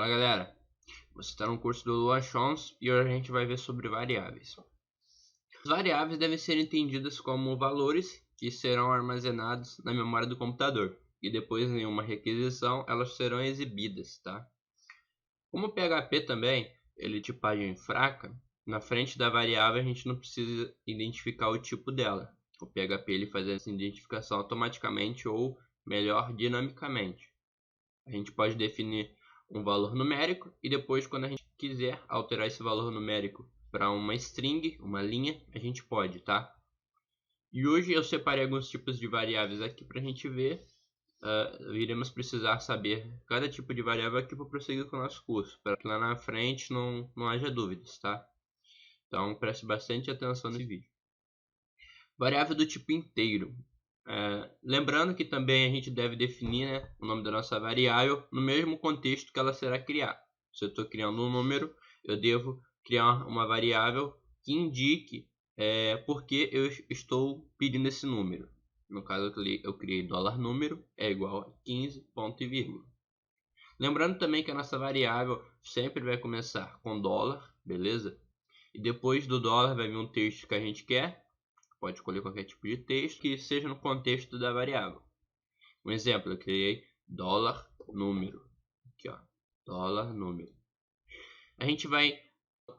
Fala galera, você está no curso do Lua Chons e hoje a gente vai ver sobre variáveis. As variáveis devem ser entendidas como valores que serão armazenados na memória do computador e depois em uma requisição elas serão exibidas, tá? Como o PHP também, ele é tipagem fraca, na frente da variável a gente não precisa identificar o tipo dela. O PHP ele faz essa identificação automaticamente ou melhor, dinamicamente. A gente pode definir um valor numérico e depois, quando a gente quiser alterar esse valor numérico para uma string, uma linha, a gente pode, tá? E hoje eu separei alguns tipos de variáveis aqui para a gente ver. Iremos precisar saber cada tipo de variável aqui para prosseguir com o nosso curso, para que lá na frente não haja dúvidas, tá? Então preste bastante atenção nesse vídeo. Variável do tipo inteiro. Lembrando que também a gente deve definir, né, o nome da nossa variável no mesmo contexto que ela será criada. Se eu estou criando um número, eu devo criar uma variável que indique por que eu estou pedindo esse número. No caso eu criei $número é igual a 15 ponto e vírgula. Lembrando também que a nossa variável sempre vai começar com dólar, beleza? E depois do dólar vai vir um texto que a gente quer. Pode escolher qualquer tipo de texto que seja no contexto da variável. Um exemplo, eu criei $número. Aqui, ó, $número. A gente vai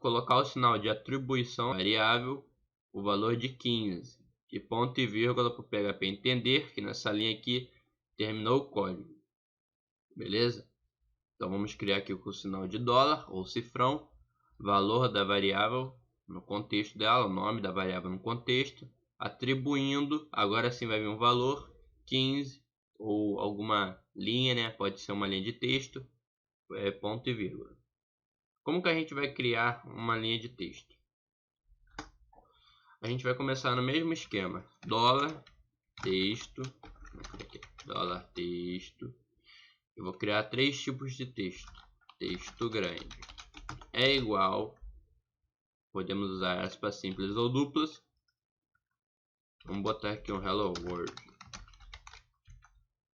colocar o sinal de atribuição da variável, o valor de 15, de ponto e vírgula para o PHP entender que nessa linha aqui terminou o código. Beleza? Então vamos criar aqui com o sinal de dólar ou cifrão, valor da variável no contexto dela, o nome da variável no contexto, atribuindo, agora sim vai vir um valor 15 ou alguma linha, né? Pode ser uma linha de texto, ponto e vírgula. Como que a gente vai criar uma linha de texto? A gente vai começar no mesmo esquema, dólar texto, dólar texto. Eu vou criar três tipos de texto. Texto grande é igual, podemos usar aspas simples ou duplas. Vamos botar aqui um hello world,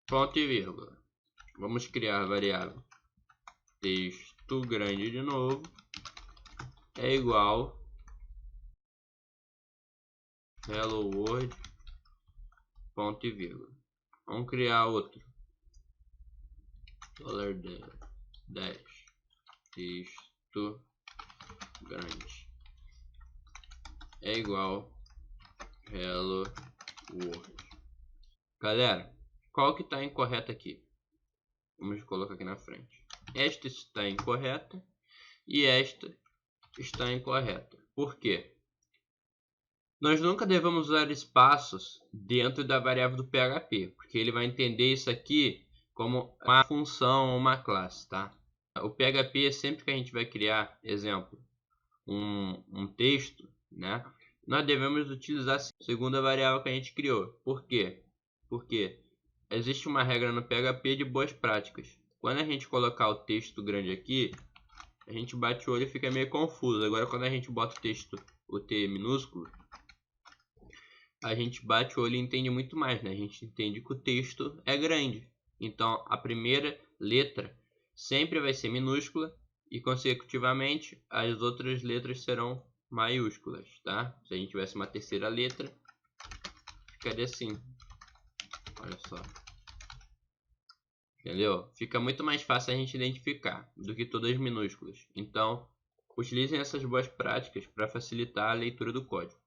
ponto e vírgula. Vamos criar a variável texto grande de novo é igual hello world, ponto e vírgula. Vamos criar outro $10 texto grande é igual hello world. Galera, qual que está incorreto aqui? Vamos colocar aqui na frente. Esta está incorreta e esta está incorreta. Por quê? Nós nunca devemos usar espaços dentro da variável do PHP, porque ele vai entender isso aqui como uma função ou uma classe, tá? O PHP, sempre que a gente vai criar, exemplo, um texto, né? Nós devemos utilizar a segunda variável que a gente criou. Por quê? Porque existe uma regra no PHP de boas práticas. Quando a gente colocar o texto grande aqui, a gente bate o olho e fica meio confuso. Agora, quando a gente bota o texto, o T minúsculo, a gente bate o olho e entende muito mais, né? A gente entende que o texto é grande. Então, a primeira letra sempre vai ser minúscula e, consecutivamente, as outras letras serão maiúsculas, tá? Se a gente tivesse uma terceira letra, ficaria assim. Olha só. Entendeu? Fica muito mais fácil a gente identificar do que todas minúsculas. Então, utilizem essas boas práticas para facilitar a leitura do código.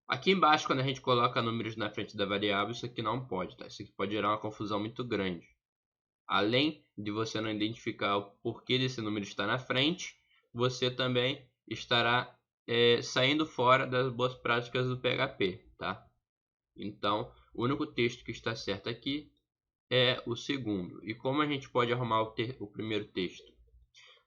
Aqui embaixo, quando a gente coloca números na frente da variável, isso aqui não pode, tá? Isso aqui pode gerar uma confusão muito grande. Além de você não identificar o porquê desse número estar na frente, você também estará saindo fora das boas práticas do PHP, tá? Então, o único texto que está certo aqui é o segundo. E como a gente pode arrumar o primeiro texto?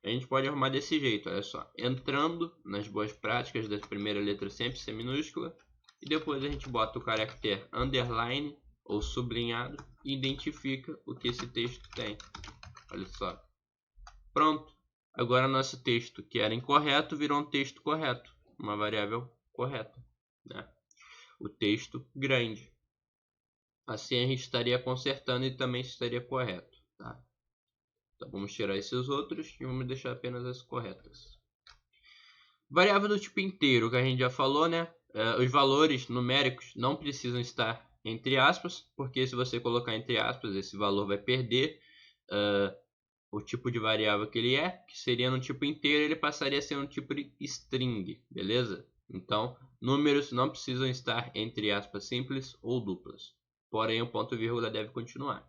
A gente pode arrumar desse jeito, olha só. Entrando nas boas práticas da primeira letra sempre ser minúscula. E depois a gente bota o caractere underline ou sublinhado e identifica o que esse texto tem. Olha só. Pronto. Agora nosso texto que era incorreto virou um texto correto. Uma variável correta, né? O texto grande. Assim a gente estaria consertando e também estaria correto, tá? Então vamos tirar esses outros e vamos deixar apenas as corretas. Variável do tipo inteiro, que a gente já falou, né? Os valores numéricos não precisam estar entre aspas, porque se você colocar entre aspas, esse valor vai perder o tipo de variável que ele é, que seria no tipo inteiro, ele passaria a ser um tipo de string, beleza? Então, números não precisam estar entre aspas simples ou duplas, porém o ponto e vírgula deve continuar.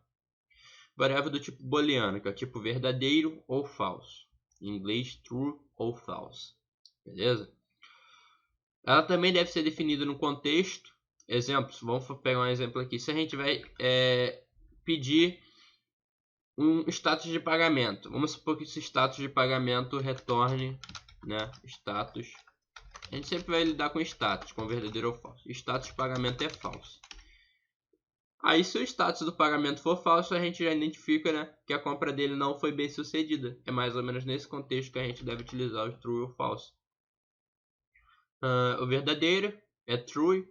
Variável do tipo booleano, que é o tipo verdadeiro ou falso, em inglês true ou false, beleza? Ela também deve ser definida no contexto. Exemplos, vamos pegar um exemplo aqui. Se a gente vai pedir um status de pagamento, vamos supor que esse status de pagamento retorne, né, status. A gente sempre vai lidar com status, com verdadeiro ou falso. Status de pagamento é falso. Aí, se o status do pagamento for falso, a gente já identifica, né, que a compra dele não foi bem sucedida. É mais ou menos nesse contexto que a gente deve utilizar o true ou falso. O verdadeiro é true,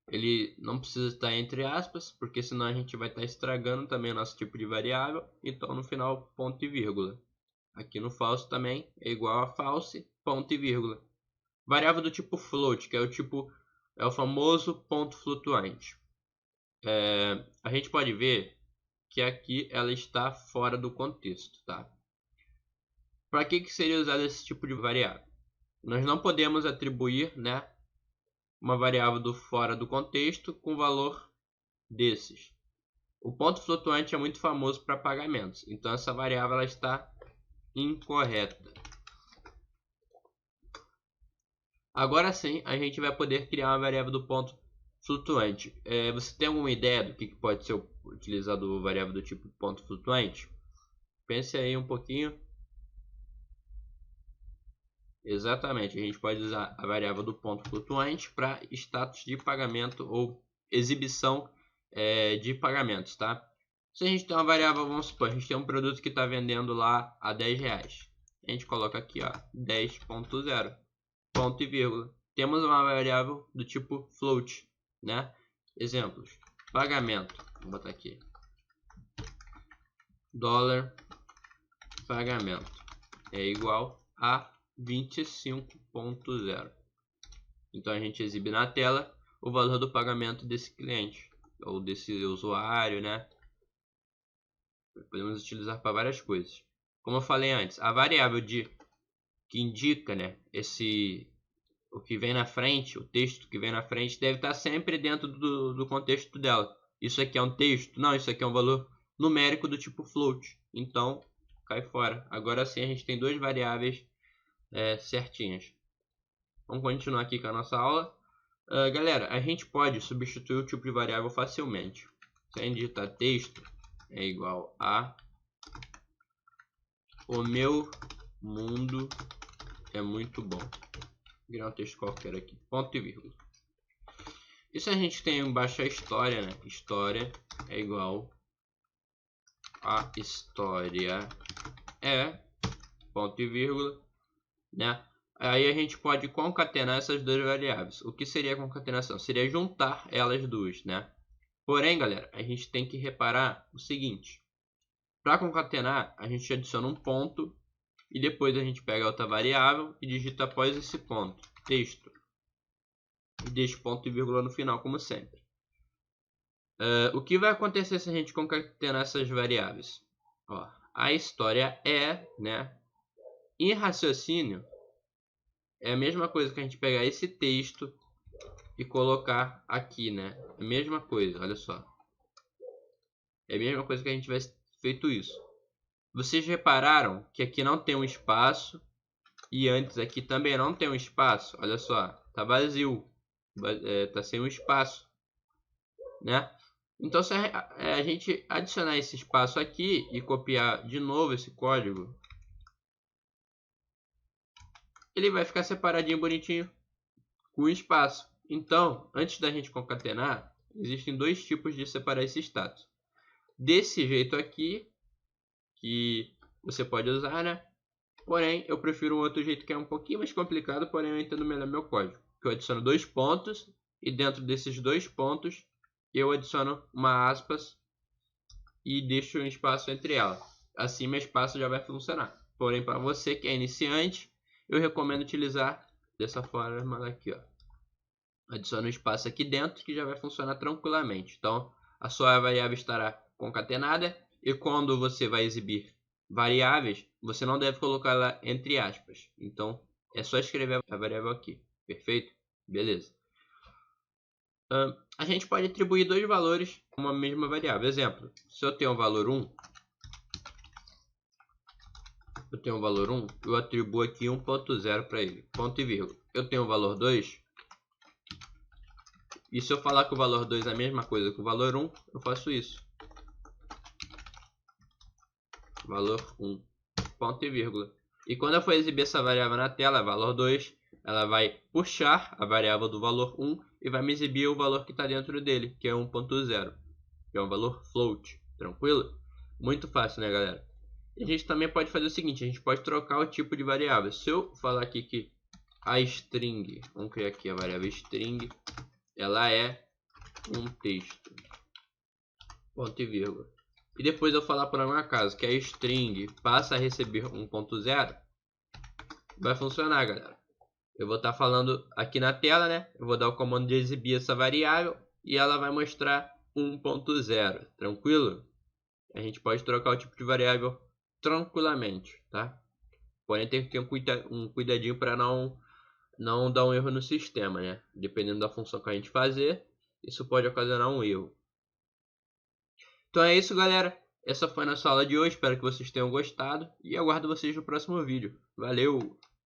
ele não precisa estar entre aspas, porque senão a gente vai estar estragando também o nosso tipo de variável. Então no final ponto e vírgula. Aqui no false também é igual a false, ponto e vírgula. Variável do tipo float, que é o famoso ponto flutuante. A gente pode ver que aqui ela está fora do contexto, tá? Para que seria usado esse tipo de variável? Nós não podemos atribuir, né, uma variável do fora do contexto com valor desses. O ponto flutuante é muito famoso para pagamentos, então essa variável ela está incorreta. Agora sim, a gente vai poder criar uma variável do ponto flutuante. Você tem alguma ideia do que pode ser utilizado variável do tipo ponto flutuante? Pense aí um pouquinho. Exatamente, a gente pode usar a variável do ponto flutuante para status de pagamento ou exibição de pagamentos, tá? Se a gente tem uma variável, vamos supor, a gente tem um produto que está vendendo lá a R$10. A gente coloca aqui, ó, 10.0, ponto e vírgula. Temos uma variável do tipo float, né? Exemplos, pagamento, vou botar aqui, dólar, pagamento é igual a 25.0. Então a gente exibe na tela o valor do pagamento desse cliente ou desse usuário, né? Podemos utilizar para várias coisas. Como eu falei antes, a variável que indica, né, o que vem na frente, o texto que vem na frente deve estar sempre dentro do contexto dela. Isso aqui é um texto? Não, isso aqui é um valor numérico do tipo float. Então cai fora. Agora sim a gente tem duas variáveis certinhas. Vamos continuar aqui com a nossa aula. Galera, a gente pode substituir o tipo de variável facilmente. Se a gente digitar texto é igual a o meu mundo é muito bom. Vou criar um texto qualquer aqui, ponto e vírgula. E se a gente tem embaixo a história, né? História é igual a história é ponto e vírgula, né? Aí a gente pode concatenar essas duas variáveis. O que seria a concatenação? Seria juntar elas duas, né? Porém, galera, a gente tem que reparar o seguinte. Para concatenar, a gente adiciona um ponto e depois a gente pega a outra variável e digita após esse ponto, texto. E deixa ponto e vírgula no final, como sempre. O que vai acontecer se a gente concatenar essas variáveis? Ó, a história é, né? Em raciocínio, é a mesma coisa que a gente pegar esse texto e colocar aqui, né? É a mesma coisa, olha só. É a mesma coisa que a gente tivesse feito isso. Vocês repararam que aqui não tem um espaço e antes aqui também não tem um espaço? Olha só, tá vazio, tá sem um espaço, né? Então se a gente adicionar esse espaço aqui e copiar de novo esse código, ele vai ficar separadinho, bonitinho, com espaço. Então, antes da gente concatenar, existem dois tipos de separar esse status. Desse jeito aqui, que você pode usar, né? Porém, eu prefiro um outro jeito que é um pouquinho mais complicado, porém eu entendo melhor meu código. Que eu adiciono dois pontos e dentro desses dois pontos eu adiciono uma aspas e deixo um espaço entre elas. assim meu espaço já vai funcionar. Porém, para você que é iniciante, eu recomendo utilizar dessa forma aqui, ó. Adiciona um espaço aqui dentro que já vai funcionar tranquilamente. Então, a sua variável estará concatenada e quando você vai exibir variáveis, você não deve colocá-la entre aspas. Então, é só escrever a variável aqui. Perfeito? Beleza. A gente pode atribuir dois valores a uma mesma variável. Exemplo, se eu tenho o valor 1, eu atribuo aqui 1.0 para ele, ponto e vírgula. Eu tenho o valor 2, e se eu falar que o valor 2 é a mesma coisa que o valor 1, eu faço isso. Valor 1, ponto e vírgula. E quando eu for exibir essa variável na tela, valor 2, ela vai puxar a variável do valor 1 e vai me exibir o valor que está dentro dele, que é 1.0, que é um valor float. Tranquilo? Muito fácil, né, galera? E a gente também pode fazer o seguinte, a gente pode trocar o tipo de variável. Se eu falar aqui que a string, vamos criar aqui a variável string, ela é um texto, ponto e vírgula. E depois eu falar por um acaso que a string passa a receber 1.0, vai funcionar, galera. Eu vou estar falando aqui na tela, né? Eu vou dar o comando de exibir essa variável e ela vai mostrar 1.0, tranquilo? A gente pode trocar o tipo de variável tranquilamente, tá? Porém tem que ter um cuidadinho para não dar um erro no sistema, né? Dependendo da função que a gente fazer, isso pode ocasionar um erro. Então é isso, galera. Essa foi a nossa aula de hoje. Espero que vocês tenham gostado e aguardo vocês no próximo vídeo. Valeu!